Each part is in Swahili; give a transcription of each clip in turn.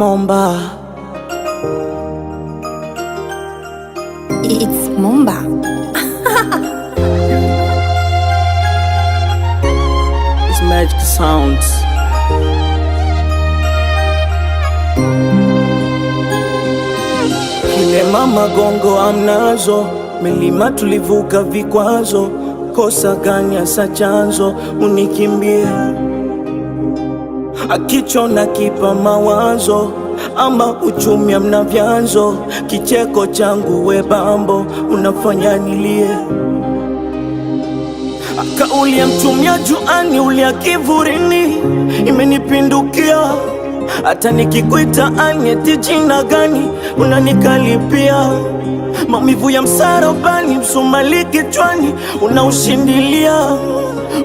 Momba. It's Momba. It's Magic Sounds. Kilema magongo amnazo, milima tulivuka vikwazo, kosa gani hasa chanzo unikimbie? Akichona kipa mawazo, ama uchumi amna vyanzo, kicheko changu we bambo unafanya nilie. Kauli ya mtumia juani ulia kivurini imenipindukia, hata nikikuita anyeti jina gani unanikalipia. Maumivu ya msarabani msumali kichwani unaushindilia.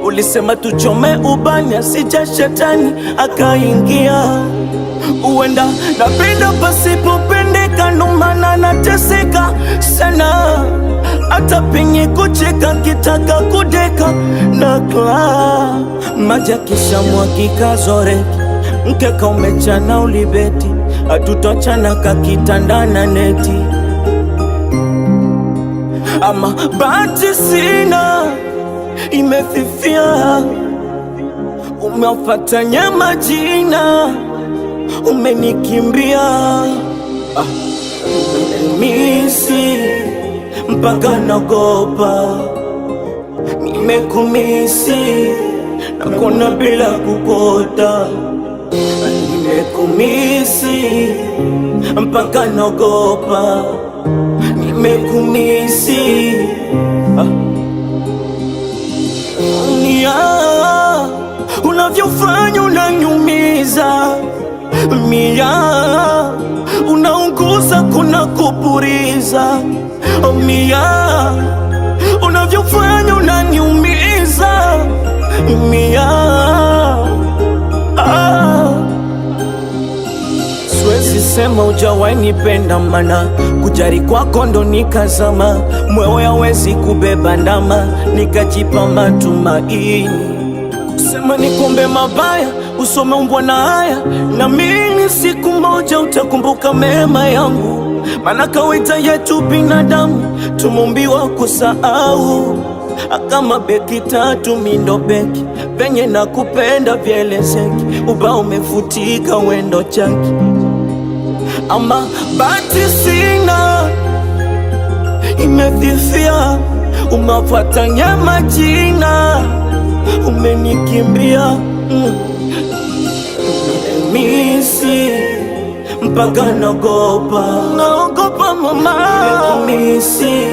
Ulisema tuchome ubani asija shetani akaingia. Uenda napenda pasipopendeka, ndo maana nateseka sana. Hata penye kucheka kitaka kudeka na kla maja kisha mwakika zoreki. Mkeka umechana ulibeti, atutochana kakitandana neti. Ama bahati sina imefifia, umewafatanya majina, umenikimbia. Misi mpaka nagopa, nimekumisi nakona bila kukota. Nimekumisi mpaka nagopa, nimekumisi. Unavyofanya unanyumiza mia, unaunguza kuna kupuriza mia. Unavyofanya unanyumiza mia. Siwezi sema hujawahi nipenda, mana kujari kwako ndo nikazama. Mwewe hawezi kubeba ndama, nikajipa matumaini. Kusema nikumbe mabaya, usome umbwa na haya. Na mimi siku moja utakumbuka mema yangu, mana kawaida yetu binadamu tumumbiwa kusahau. Kama beki tatu mindo beki, venye na kupenda vielezeki. Uba umefutika wendo chaki, ama bahati sina imefifia, umewafatanya majina, umenikimbia. Misi mpaka naogopa mama. Nimekumisi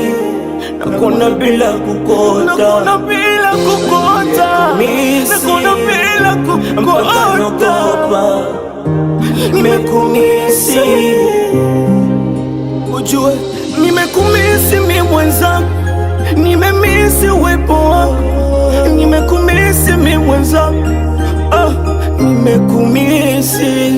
nakona bila kukota, nakona bila kukota, nakona bila kukota. Nimekumisi, ujue nimekumisi mi mwenzangu, nimemisi uwepo wako. Nimekumisi mi mwenzangu, nimekumisi.